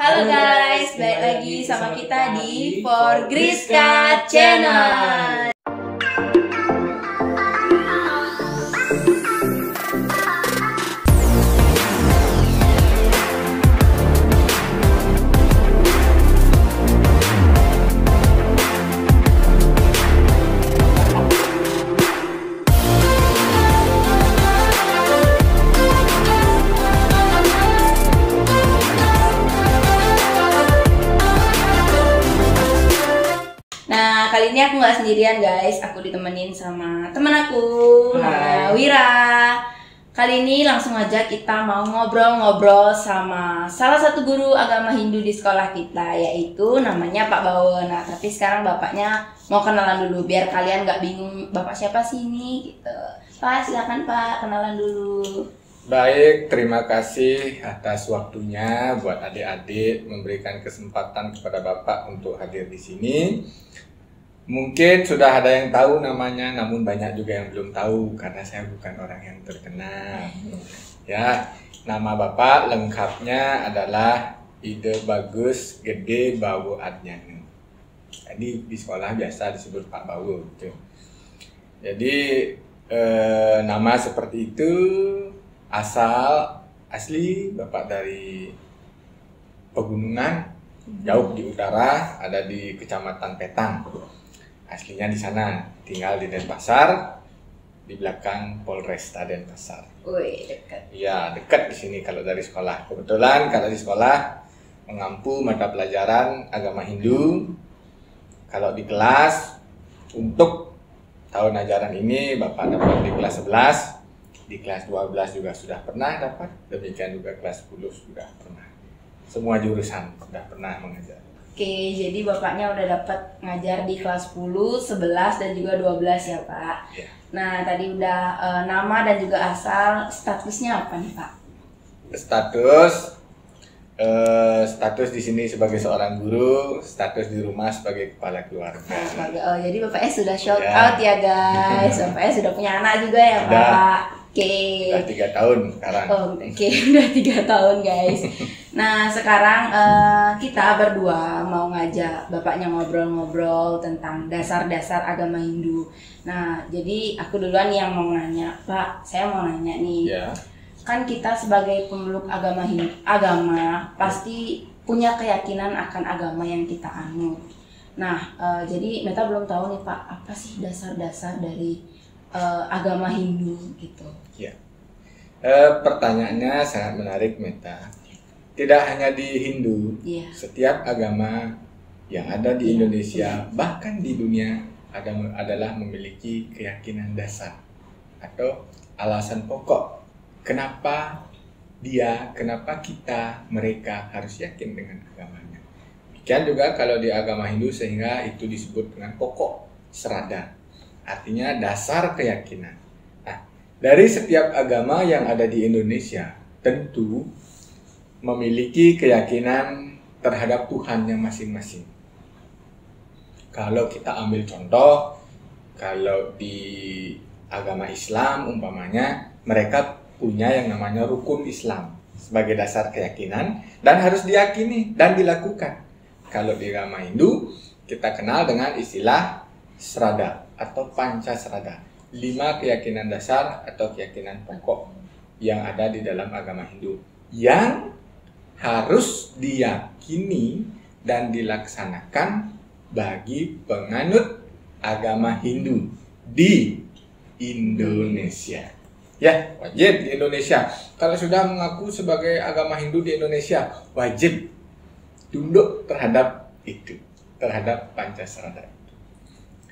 Halo guys, balik lagi sama kita di For Griska Channel. Nah, kali ini aku nggak sendirian guys, aku ditemenin sama teman aku, Wira. Kali ini langsung aja kita mau ngobrol-ngobrol sama salah satu guru agama Hindu di sekolah kita, yaitu namanya Pak Bawo. Nah, tapi sekarang bapaknya mau kenalan dulu, biar kalian nggak bingung bapak siapa sih ini gitu. Pak, silakan Pak, kenalan dulu. Baik, terima kasih atas waktunya buat adik-adik memberikan kesempatan kepada Bapak untuk hadir di sini. Mungkin sudah ada yang tahu namanya, namun banyak juga yang belum tahu karena saya bukan orang yang terkenal. Ya, nama Bapak lengkapnya adalah Ide Bagus Gede Bawo Adnyanu. Jadi di sekolah biasa disebut Pak Bawo gitu. Jadi nama seperti itu asli Bapak dari pegunungan jauh di utara, ada di Kecamatan Petang. Aslinya di sana, tinggal di Denpasar, di belakang Polresta Denpasar. Wih, dekat. Iya, dekat di sini kalau dari sekolah. Kebetulan kalau di sekolah mengampu mata pelajaran agama Hindu. Kalau di kelas untuk tahun ajaran ini Bapak dapat di kelas 11. Di kelas 12 juga sudah pernah dapat, demikian juga kelas 10 sudah pernah. Semua jurusan sudah pernah mengajar. Oke, jadi bapaknya udah dapat ngajar di kelas 10, 11, dan juga 12 ya Pak. Ya. Nah, tadi udah nama dan juga asal, statusnya apa nih Pak? Status di sini sebagai seorang guru, status di rumah sebagai kepala keluarga. Oh, jadi bapaknya sudah shout out ya guys. Bapaknya sudah punya anak juga ya Pak. Oke. Udah 3 tahun sekarang. Oke, udah 3 tahun guys. Nah, sekarang kita berdua mau ngajak bapaknya ngobrol-ngobrol tentang dasar-dasar agama Hindu. Nah, jadi aku duluan yang mau nanya, Pak. Saya mau nanya nih. Ya. Kan kita sebagai pemeluk agama pasti punya keyakinan akan agama yang kita anut. Nah, jadi Meta belum tahu nih Pak, apa sih dasar-dasar dari agama Hindu gitu? Ya. Pertanyaannya sangat menarik, Meta. Tidak hanya di Hindu, setiap agama yang ada di Indonesia, bahkan di dunia adalah memiliki keyakinan dasar atau alasan pokok. Kenapa mereka harus yakin dengan agamanya. Demikian juga kalau di agama Hindu, sehingga itu disebut dengan pokok serada. Artinya dasar keyakinan. Nah, dari setiap agama yang ada di Indonesia tentu memiliki keyakinan terhadap Tuhannya masing-masing. Kalau kita ambil contoh, kalau di agama Islam umpamanya, mereka punya yang namanya rukun Islam sebagai dasar keyakinan dan harus diyakini dan dilakukan. Kalau di agama Hindu, kita kenal dengan istilah Srada atau Pancasrada, 5 keyakinan dasar atau keyakinan pokok yang ada di dalam agama Hindu yang harus diyakini dan dilaksanakan bagi penganut agama Hindu di Indonesia. Ya, wajib di Indonesia. Kalau sudah mengaku sebagai agama Hindu di Indonesia, wajib tunduk terhadap itu, terhadap Pancasrada.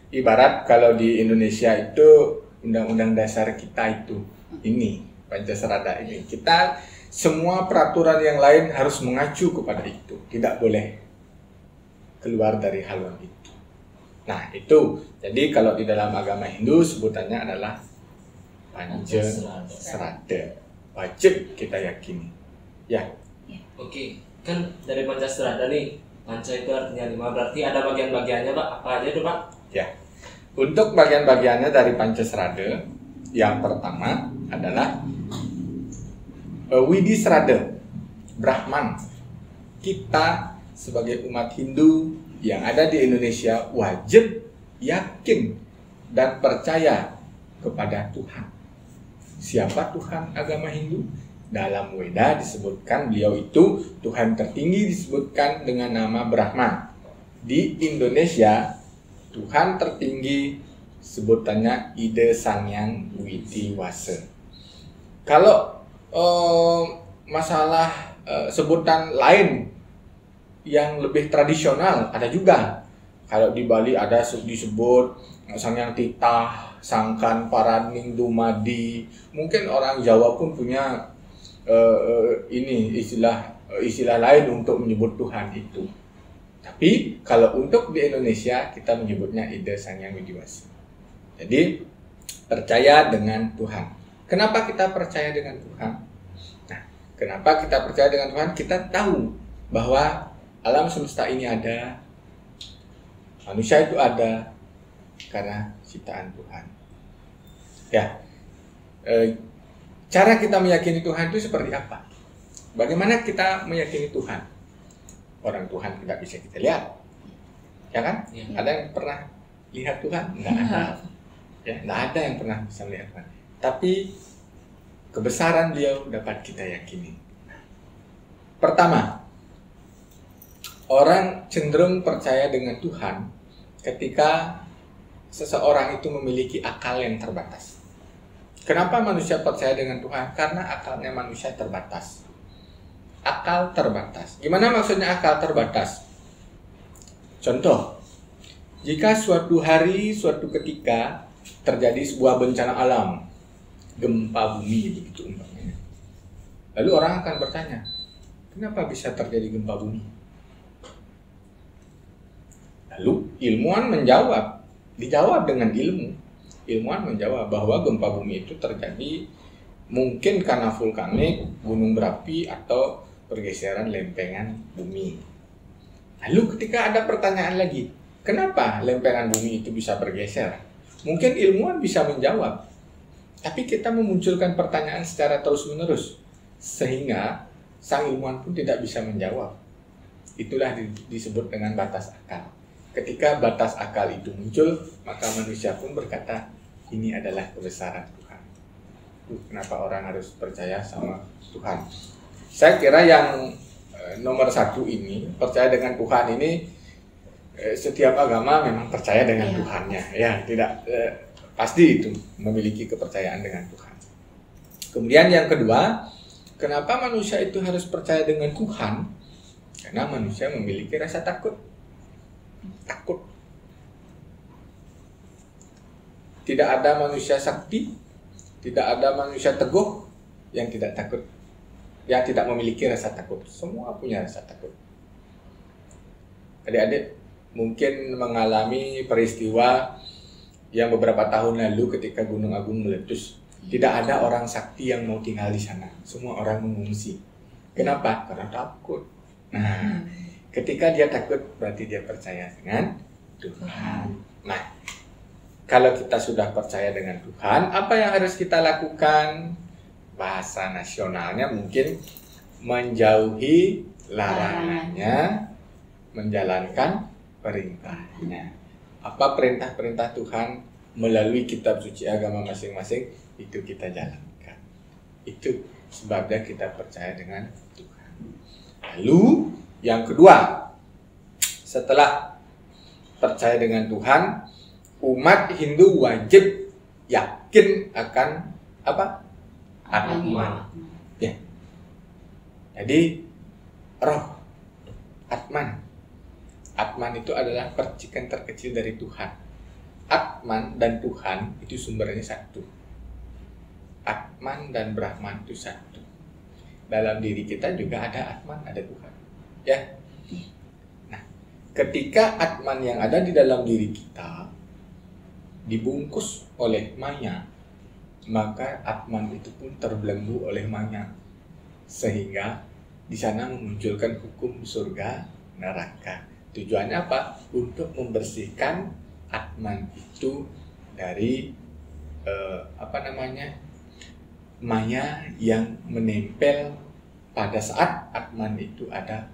Ibarat kalau di Indonesia itu undang-undang dasar kita itu ini Pancasrada ini, kita semua peraturan yang lain harus mengacu kepada itu, tidak boleh keluar dari haluan itu. Nah itu, jadi kalau di dalam agama Hindu sebutannya adalah Pancasrada, wajib kita yakini. Ya. Oke, kan dari Pancasrada nih, Panca itu artinya 5, berarti ada bagian-bagiannya Pak, apa aja tuh Pak? Ya, untuk bagian-bagiannya dari Pancasrada, yang pertama adalah Widisrada, Brahman. kita sebagai umat Hindu yang ada di Indonesia wajib yakin dan percaya kepada Tuhan. Siapa Tuhan agama Hindu? Dalam Weda disebutkan beliau itu Tuhan tertinggi, disebutkan dengan nama Brahma. Di Indonesia Tuhan tertinggi sebutannya Ide Sangyang Witiwasa. Kalau masalah sebutan lain yang lebih tradisional ada juga. Kalau di Bali ada disebut Sangyang Titah, Sangkan Paraning Dumadi. Mungkin orang Jawa pun punya ini istilah lain untuk menyebut Tuhan itu. Tapi kalau untuk di Indonesia kita menyebutnya Ide Sangyang Witiwasa. Jadi percaya dengan Tuhan. Kenapa kita percaya dengan Tuhan? Nah, kenapa kita percaya dengan Tuhan? Kita tahu bahwa alam semesta ini ada, manusia itu ada karena ciptaan Tuhan. Ya, cara kita meyakini Tuhan itu seperti apa? Bagaimana kita meyakini Tuhan? Orang Tuhan tidak bisa kita lihat, ya kan? Ya. Ada yang pernah lihat Tuhan? Nggak ada. Ya, nggak ada yang pernah bisa melihat Tuhan. Tapi kebesaran Beliau dapat kita yakini. Pertama, orang cenderung percaya dengan Tuhan ketika seseorang itu memiliki akal yang terbatas. Kenapa manusia percaya dengan Tuhan? Karena akalnya manusia terbatas. Akal terbatas. Gimana maksudnya akal terbatas? Contoh, jika suatu hari, suatu ketika terjadi sebuah bencana alam, gempa bumi begitu umpamanya. Lalu orang akan bertanya, kenapa bisa terjadi gempa bumi? Lalu ilmuwan dijawab dengan ilmu. Ilmuwan menjawab bahwa gempa bumi itu terjadi mungkin karena vulkanik, gunung berapi, atau pergeseran lempengan bumi. Lalu ketika ada pertanyaan lagi, kenapa lempengan bumi itu bisa bergeser? Mungkin ilmuwan bisa menjawab, tapi kita memunculkan pertanyaan secara terus-menerus, sehingga sang ilmuwan pun tidak bisa menjawab. Itulah disebut dengan batas akal. Ketika batas akal itu muncul, maka manusia pun berkata, ini adalah kebesaran Tuhan. Kenapa orang harus percaya sama Tuhan? Saya kira yang nomor satu ini, percaya dengan Tuhan ini, setiap agama memang percaya dengan Tuhannya. Ya, tidak pasti itu memiliki kepercayaan dengan Tuhan. Kemudian yang kedua, kenapa manusia itu harus percaya dengan Tuhan? Karena manusia memiliki rasa takut. Takut. Tidak ada manusia sakti, tidak ada manusia teguh yang tidak takut, yang tidak memiliki rasa takut. Semua punya rasa takut. Adik-adik mungkin mengalami peristiwa yang beberapa tahun lalu ketika Gunung Agung meletus. Tidak ada orang sakti yang mau tinggal di sana. Semua orang mengungsi. Kenapa? Karena takut. Nah, ketika dia takut berarti dia percaya dengan Tuhan. Nah, kalau kita sudah percaya dengan Tuhan, apa yang harus kita lakukan? Bahasa nasionalnya mungkin menjauhi larangannya, menjalankan perintahnya. Apa perintah-perintah Tuhan melalui kitab suci agama masing-masing, itu kita jalankan. Itu sebabnya kita percaya dengan Tuhan. Lalu yang kedua, setelah percaya dengan Tuhan, umat Hindu wajib yakin akan apa? Atman. Ya. Jadi roh, Atman. Atman itu adalah percikan terkecil dari Tuhan. Atman dan Tuhan itu sumbernya satu. Atman dan Brahman itu satu. Dalam diri kita juga ada Atman, ada Tuhan. Ya. Nah, ketika Atman yang ada di dalam diri kita dibungkus oleh maya, maka Atman itu pun terbelenggu oleh maya, sehingga di sana memunculkan hukum surga neraka. Tujuannya apa? Untuk membersihkan Atman itu dari maya yang menempel pada saat Atman itu ada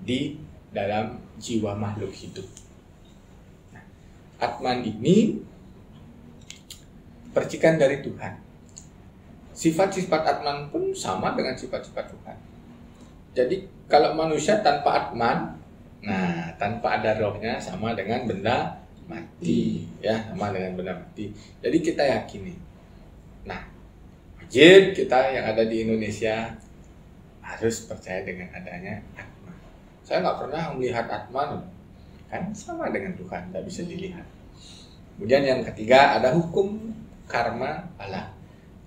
di dalam jiwa makhluk hidup. Nah, Atman ini percikan dari Tuhan. Sifat-sifat Atman pun sama dengan sifat-sifat Tuhan. Jadi kalau manusia tanpa Atman, nah tanpa ada rohnya sama dengan benda mati, ya sama dengan benda mati. Jadi kita yakini. Nah, wajib kita yang ada di Indonesia harus percaya dengan adanya Atman. Saya nggak pernah melihat Atman, kan sama dengan Tuhan, nggak bisa dilihat. Kemudian yang ketiga ada hukum karma pala,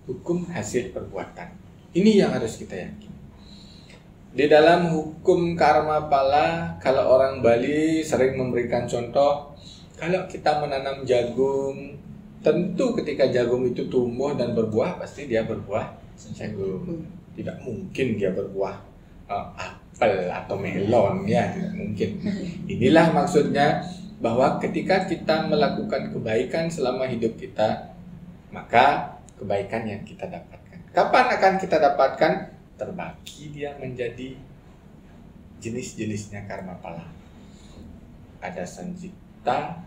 hukum hasil perbuatan. Ini yang harus kita yakini. Di dalam hukum karma pala, kalau orang Bali sering memberikan contoh, kalau kita menanam jagung, tentu ketika jagung itu tumbuh dan berbuah, pasti dia berbuah jagung. Tidak mungkin dia berbuah apel atau melon, ya tidak mungkin. Inilah maksudnya bahwa ketika kita melakukan kebaikan selama hidup kita, maka kebaikan yang kita dapatkan. Kapan akan kita dapatkan? Terbagi dia menjadi jenis-jenisnya karma pala. Ada sanjita,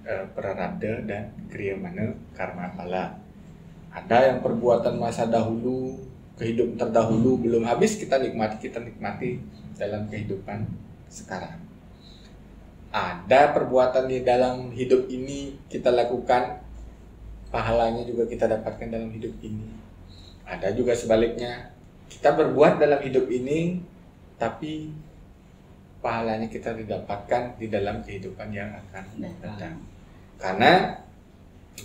prarabdha, dan kriyamana karma pala. Ada yang perbuatan masa dahulu, kehidupan terdahulu belum habis kita nikmati dalam kehidupan sekarang. Ada perbuatan di dalam hidup ini kita lakukan, pahalanya juga kita dapatkan dalam hidup ini. Ada juga sebaliknya, kita berbuat dalam hidup ini, tapi pahalanya kita didapatkan di dalam kehidupan yang akan datang. Karena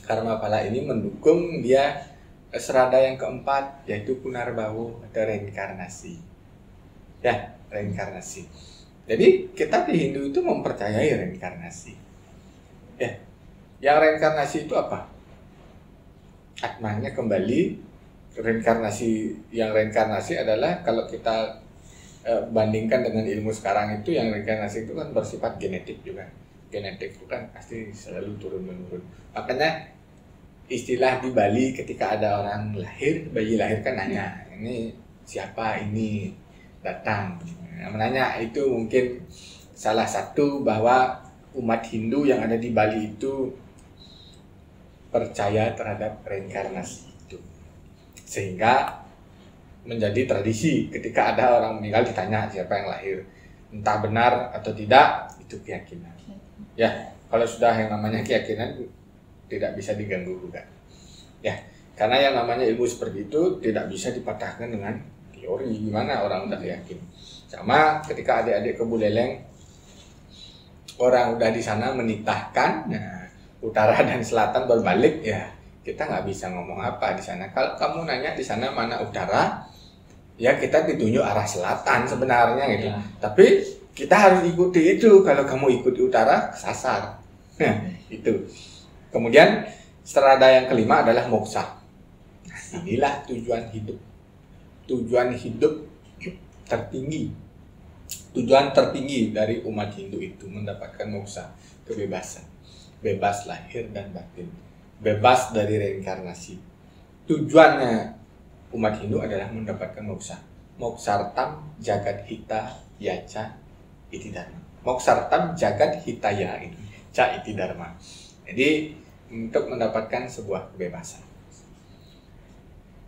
karma pala ini mendukung dia serada yang keempat, yaitu punarbawu atau reinkarnasi. Ya, reinkarnasi. Jadi kita di Hindu itu mempercayai reinkarnasi. Ya, yang reinkarnasi itu apa? Atmanya kembali. Reinkarnasi adalah kalau kita bandingkan dengan ilmu sekarang itu, yang reinkarnasi itu kan bersifat genetik juga. Genetik itu kan pasti selalu turun-menurun. Makanya istilah di Bali ketika ada orang lahir, bayi lahir kan nanya, ini siapa ini datang. Menanya itu mungkin salah satu bahwa umat Hindu yang ada di Bali itu percaya terhadap reinkarnasi. Sehingga menjadi tradisi ketika ada orang meninggal ditanya siapa yang lahir, entah benar atau tidak, itu keyakinan. Ya, kalau sudah yang namanya keyakinan tidak bisa diganggu juga. Ya, karena yang namanya ilmu seperti itu tidak bisa dipatahkan dengan teori. Gimana orang udah yakin? Sama ketika adik-adik ke Buleleng, orang udah di sana menitahkan, nah, utara dan selatan berbalik, ya kita nggak bisa ngomong apa di sana. Kalau kamu nanya di sana mana utara, ya kita ditunjuk arah selatan sebenarnya gitu. Ya. Tapi kita harus ikuti itu. Kalau kamu ikuti utara, sasar. Nah, itu. Kemudian strada yang kelima adalah moksa. Nah, inilah tujuan hidup. Tujuan hidup tertinggi. Tujuan tertinggi dari umat Hindu itu mendapatkan moksa, kebebasan. Bebas lahir dan batin. Bebas dari reinkarnasi. Tujuannya umat Hindu adalah mendapatkan moksa. Moksartam jagat hita yaca iti dharma. Moksartam jagat hitaya itu ca iti dharma. Jadi untuk mendapatkan sebuah kebebasan.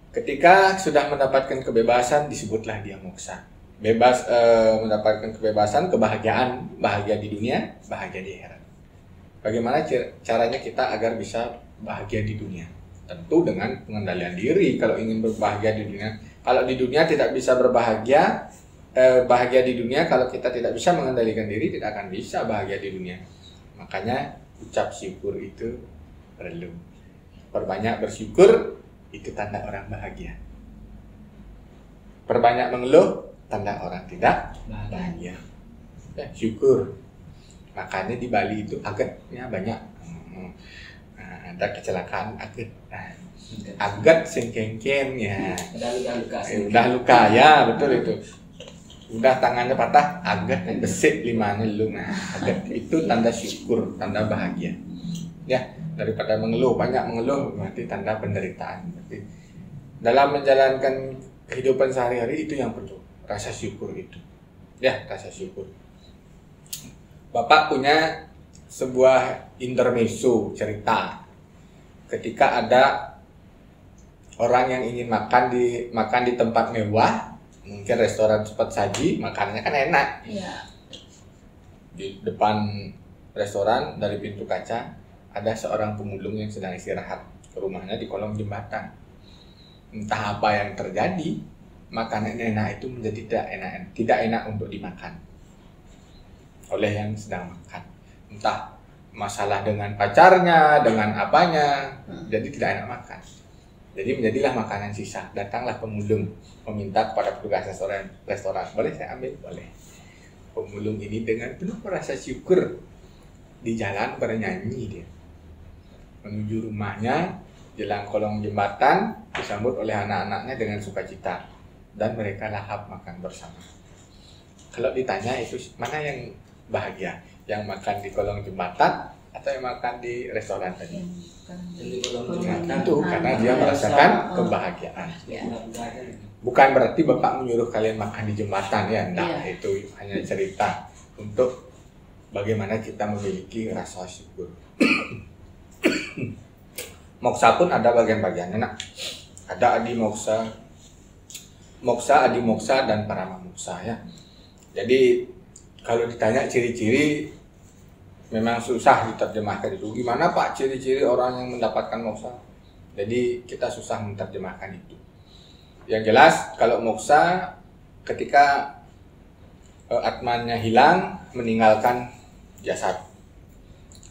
Ketika sudah mendapatkan kebebasan disebutlah dia moksa. Bebas mendapatkan kebebasan, kebahagiaan, bahagia di dunia, bahagia di akhirat. Bagaimana caranya kita agar bisa bahagia di dunia? Tentu dengan pengendalian diri. Kalau ingin berbahagia di dunia, kalau di dunia tidak bisa berbahagia, bahagia di dunia, kalau kita tidak bisa mengendalikan diri, tidak akan bisa bahagia di dunia. Makanya ucap syukur itu perlu. Perbanyak bersyukur, itu tanda orang bahagia. Perbanyak mengeluh, tanda orang tidak bahagia. Ya, syukur. Makanya di Bali itu agatnya banyak. Ada kecelakaan agat. Agat sengkengken ya. Udah luka ya, betul itu. Udah tangannya patah, agat besik limanya lu. Nah, agat itu tanda syukur, tanda bahagia. Ya, daripada mengeluh, banyak mengeluh berarti tanda penderitaan. Berarti dalam menjalankan kehidupan sehari-hari itu yang perlu, rasa syukur itu. Ya, rasa syukur. Bapak punya sebuah intermezzo cerita ketika ada orang yang ingin makan di tempat mewah, mungkin restoran cepat saji, makanannya kan enak. Iya. Di depan restoran dari pintu kaca ada seorang pemulung yang sedang istirahat. Rumahnya di kolong jembatan. Entah apa yang terjadi, makanan enak itu menjadi tidak enak untuk dimakan oleh yang sedang makan. Entah masalah dengan pacarnya, dengan apanya, jadi tidak enak makan. Jadi menjadilah makanan sisa. Datanglah pemulung meminta kepada petugas restoran, boleh saya ambil? Boleh. Pemulung ini dengan penuh rasa syukur di jalan bernyanyi dia. Menuju rumahnya, jelang kolong jembatan, disambut oleh anak-anaknya dengan sukacita. Dan mereka lahap makan bersama. Kalau ditanya itu mana yang bahagia? Yang makan di kolong jembatan atau yang makan di restoran tadi? Itu karena dia merasakan kebahagiaan. Bukan berarti Bapak menyuruh kalian makan di jembatan ya, enggak. Itu hanya cerita untuk bagaimana kita memiliki rasa syukur. Moksa pun ada bagian-bagiannya. Nah, ada adi moksa, adi moksa, dan parama moksa ya. Jadi kalau ditanya ciri-ciri, memang susah diterjemahkan itu. Gimana Pak ciri-ciri orang yang mendapatkan moksa? Jadi kita susah menerjemahkan itu. Yang jelas kalau moksa ketika atmannya hilang, meninggalkan jasad.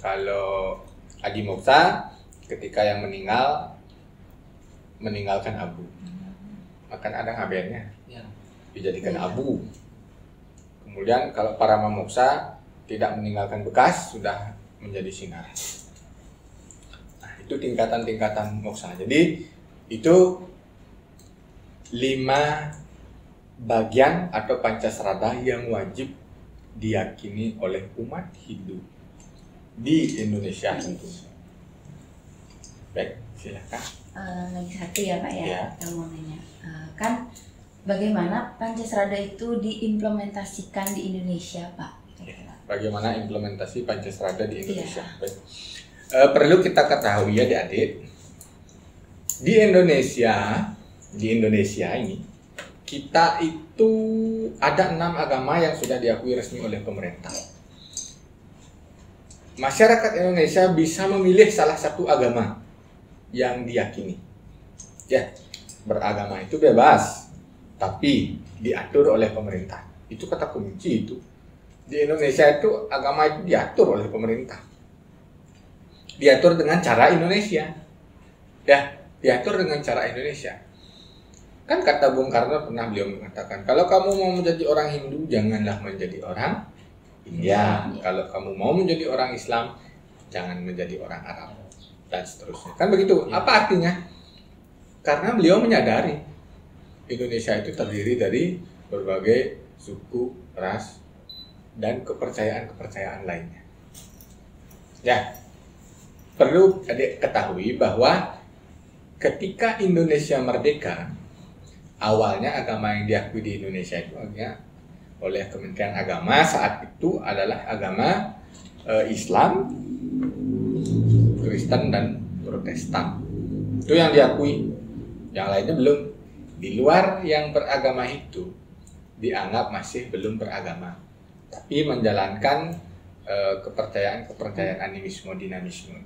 Kalau adi moksa ketika yang meninggalkan abu. Makan ada ngabennya, dijadikan abu. Kemudian kalau parama moksa tidak meninggalkan bekas, sudah menjadi sinar. Nah, itu tingkatan-tingkatan moksa. Jadi itu 5 bagian atau pancasrada yang wajib diyakini oleh umat Hindu di Indonesia. Baik, silakan. Lagi satu ya Pak ya, Ya. yang mau nanya. Kan bagaimana pancasrada itu diimplementasikan di Indonesia Pak? Bagaimana implementasi pancasrada di Indonesia? Baik. Perlu kita ketahui ya adik-adik, di Indonesia ini kita itu ada 6 agama yang sudah diakui resmi oleh pemerintah. Masyarakat Indonesia bisa memilih salah satu agama yang diyakini. Ya, beragama itu bebas, tapi diatur oleh pemerintah. Itu kata kunci itu. Di Indonesia itu agama itu diatur oleh pemerintah. Diatur dengan cara Indonesia. Ya, diatur dengan cara Indonesia. Kan kata Bung Karno pernah beliau mengatakan, kalau kamu mau menjadi orang Hindu, janganlah menjadi orang India. Kalau kamu mau menjadi orang Islam, jangan menjadi orang Arab. Dan seterusnya. Kan begitu. Apa artinya? Karena beliau menyadari Indonesia itu terdiri dari berbagai suku, ras, dan kepercayaan-kepercayaan lainnya. Ya, perlu adik ketahui bahwa ketika Indonesia merdeka, awalnya agama yang diakui di Indonesia itu oleh Kementerian Agama saat itu adalah agama Islam, Kristen, dan Protestan. Itu yang diakui. Yang lainnya belum. Di luar yang beragama itu dianggap masih belum beragama, tapi menjalankan kepercayaan animisme, dinamisme.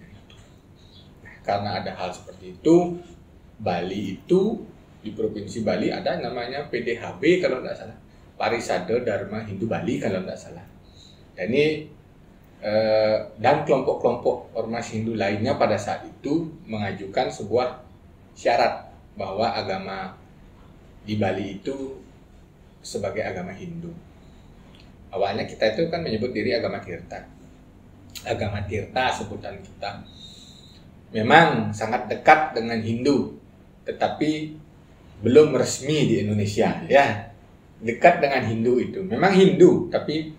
Nah, karena ada hal seperti itu, Bali itu di provinsi Bali ada namanya PDHB kalau tidak salah, Parisade Dharma Hindu Bali kalau tidak salah. Dan ini dan kelompok-kelompok ormas Hindu lainnya pada saat itu mengajukan sebuah syarat bahwa agama di Bali itu sebagai agama Hindu. Awalnya kita itu kan menyebut diri agama Tirta. Agama Tirta sebutan kita. Memang sangat dekat dengan Hindu, tetapi belum resmi di Indonesia. Ya, dekat dengan Hindu itu. Memang Hindu, tapi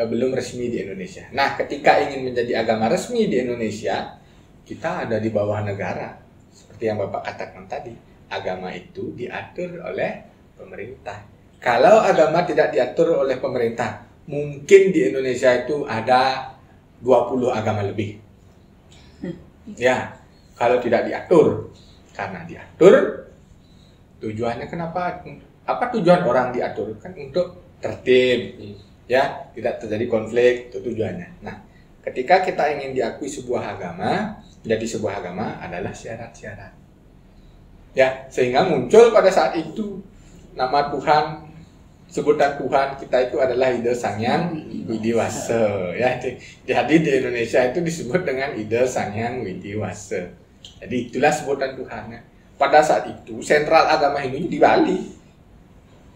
belum resmi di Indonesia. Nah, ketika ingin menjadi agama resmi di Indonesia, kita ada di bawah negara. Seperti yang Bapak katakan tadi, agama itu diatur oleh pemerintah. Kalau agama tidak diatur oleh pemerintah, mungkin di Indonesia itu ada 20 agama lebih. Ya, kalau tidak diatur. Karena diatur, tujuannya kenapa? Apa tujuan orang diatur? Kan untuk tertib, ya, tidak terjadi konflik, itu tujuannya. Nah, ketika kita ingin diakui sebuah agama, jadi sebuah agama adalah syarat-syarat. Ya, sehingga muncul pada saat itu nama Tuhan, sebutan Tuhan kita itu adalah Ida Sangyang Widiwasa. Ya, jadi di Indonesia itu disebut dengan Ida Sangyang Widiwasa. Jadi itulah sebutan Tuhannya. Pada saat itu sentral agama Hindu di Bali.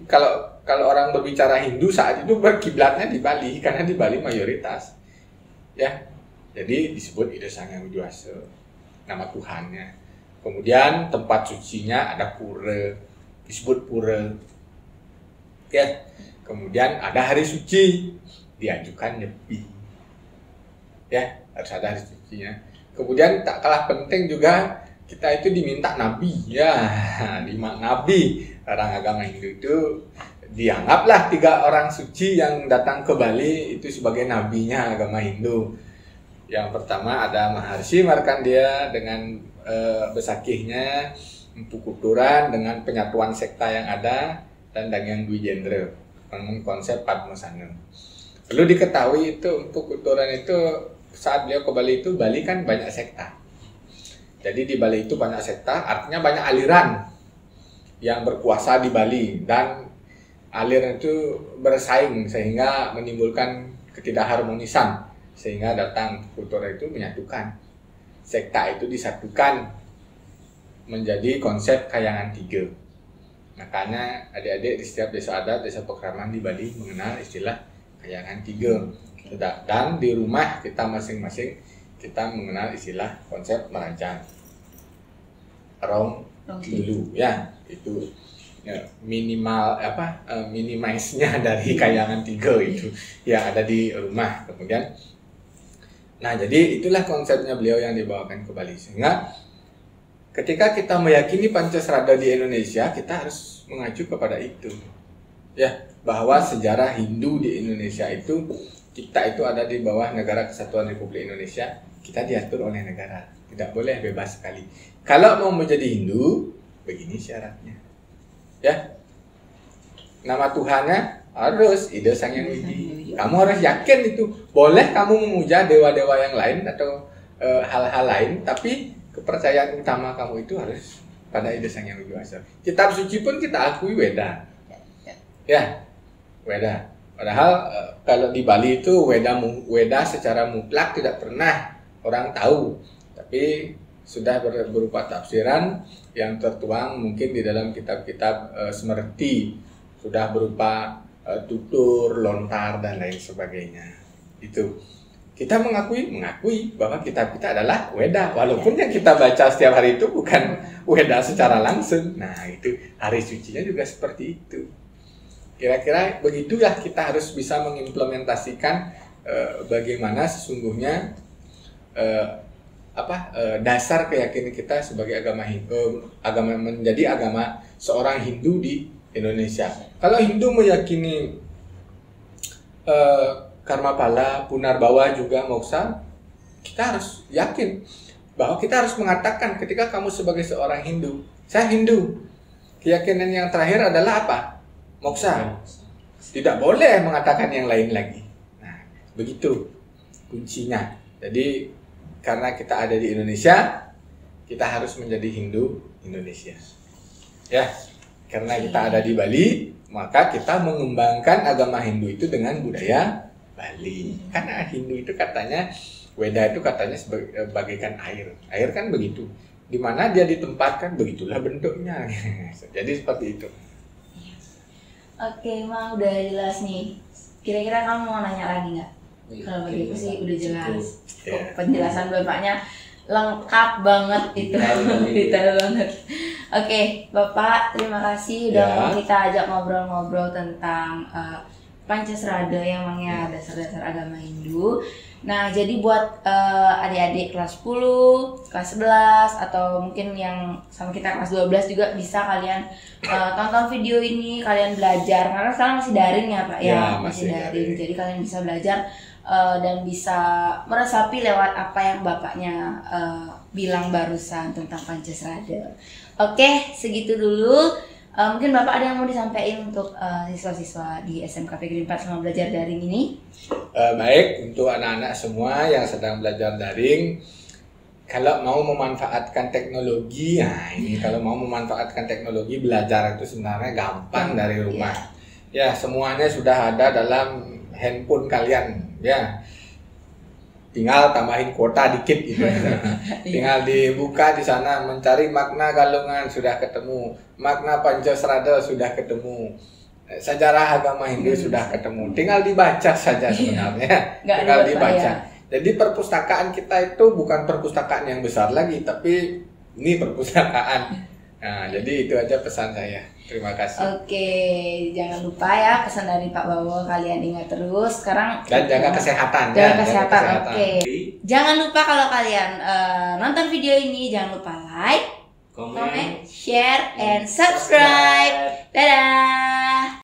Kalau orang berbicara Hindu saat itu berkiblatnya di Bali karena di Bali mayoritas. Ya, jadi disebut Ida Sangyang Widiwasa, nama Tuhannya. Kemudian tempat sucinya ada pura, disebut pura. Ya, kemudian ada hari suci, diajukan nyepi. Ya, harus ada hari sucinya. Kemudian tak kalah penting juga kita itu diminta nabi. Ya, nabi. Orang agama Hindu itu dianggaplah 3 orang suci yang datang ke Bali itu sebagai nabinya agama Hindu. Yang pertama ada Maharshi Markandeya dengan besakihnya, Empu Kuturan dengan penyatuan sekta yang ada, dan Dagyang Dwijendra dengan konsep Padmasana. Perlu diketahui itu Empu Kuturan itu saat beliau ke Bali itu, Bali kan banyak sekta. Jadi di Bali itu banyak sekta, artinya banyak aliran yang berkuasa di Bali, dan aliran itu bersaing sehingga menimbulkan ketidakharmonisan, sehingga datang Kuturan itu menyatukan. Sekta itu disatukan menjadi konsep Kayangan 3. Makanya adik-adik di setiap desa adat, desa pekraman di Bali mengenal istilah Kayangan 3. Dan di rumah kita masing-masing kita mengenal istilah konsep merancang rong dulu, ya, itu ya, minimal minimize-nya dari Kayangan 3 itu yang ada di rumah. Kemudian, nah jadi itulah konsepnya beliau yang dibawakan ke Bali, sehingga ketika kita meyakini Pancasrada di Indonesia, kita harus mengacu kepada itu. Ya, bahwa sejarah Hindu di Indonesia itu, kita itu ada di bawah Negara Kesatuan Republik Indonesia, kita diatur oleh negara. Tidak boleh bebas sekali. Kalau mau menjadi Hindu, begini syaratnya. Ya. Nama Tuhannya harus Ida Sangyang Widi. Kamu harus yakin itu. Boleh kamu memuja dewa-dewa yang lain atau hal-hal lain, tapi kepercayaan utama kamu itu harus pada Ida Sangyang Widiwasa. Kitab suci pun kita akui Weda. Ya, Weda. Padahal kalau di Bali itu Weda secara mutlak tidak pernah orang tahu. Tapi sudah berupa tafsiran yang tertuang mungkin di dalam kitab-kitab Smriti. Sudah berupa tutur, lontar, dan lain sebagainya. Itu. Kita mengakui bahwa kitab kita adalah Weda, walaupun yang kita baca setiap hari itu bukan Weda secara langsung. Nah, itu hari sucinya juga seperti itu. Kira-kira begitulah kita harus bisa mengimplementasikan bagaimana sesungguhnya dasar keyakinan kita sebagai agama menjadi agama seorang Hindu di Indonesia. Kalau Hindu meyakini karma pala, punarbawa juga moksa, kita harus yakin bahwa kita harus mengatakan ketika kamu sebagai seorang Hindu, saya Hindu, keyakinan yang terakhir adalah apa? Moksa. Tidak boleh mengatakan yang lain lagi. Nah, begitu kuncinya. Jadi karena kita ada di Indonesia, kita harus menjadi Hindu Indonesia. Ya, karena kita ada di Bali, maka kita mengembangkan agama Hindu itu dengan budaya Bali. Karena Hindu itu katanya, Weda itu katanya bagaikan air. Air kan begitu. Di mana dia ditempatkan, begitulah bentuknya. Jadi seperti itu. Oke, Ma, udah jelas nih. Kira-kira kamu mau nanya lagi nggak? Kalau begitu sih udah jelas. Penjelasan Bapaknya lengkap banget itu. Detail banget. Oke, Bapak, terima kasih udah mau kita ajak ngobrol-ngobrol tentang Pancasrada yang emangnya dasar-dasar agama Hindu. Nah, jadi buat adik-adik kelas 10, kelas 11 atau mungkin yang sama kita kelas 12 juga bisa kalian tonton video ini, kalian belajar karena sekarang masih daring ya, Pak ya, Ya, masih masih daring. daring. Jadi kalian bisa belajar dan bisa meresapi lewat apa yang bapaknya bilang barusan tentang Pancasrada. Oke, segitu dulu. Mungkin Bapak ada yang mau disampaikan untuk siswa-siswa di SMKP Negeri 4 selama belajar daring ini? Baik, untuk anak-anak semua yang sedang belajar daring, kalau mau memanfaatkan teknologi, nah ini kalau mau memanfaatkan teknologi, belajar itu sebenarnya gampang dari rumah. Ya, semuanya sudah ada dalam handphone kalian, ya. Tinggal tambahin kuota dikit gitu. Tinggal dibuka di sana, mencari makna galungan sudah ketemu, makna Pancasrada sudah ketemu, sejarah agama Hindu sudah ketemu. Tinggal dibaca saja sebenarnya. Tinggal dibaca. Jadi perpustakaan kita itu bukan perpustakaan yang besar lagi, tapi ini perpustakaan. Nah, jadi itu aja pesan saya. Terima kasih. Oke, jangan lupa ya pesan dari Pak Bawo, kalian ingat terus. Sekarang Dan jaga kesehatan. Jaga ya, kesehatan. jaga Oke. Jangan lupa kalau kalian nonton video ini, jangan lupa like, comment, share, and subscribe. Dadah.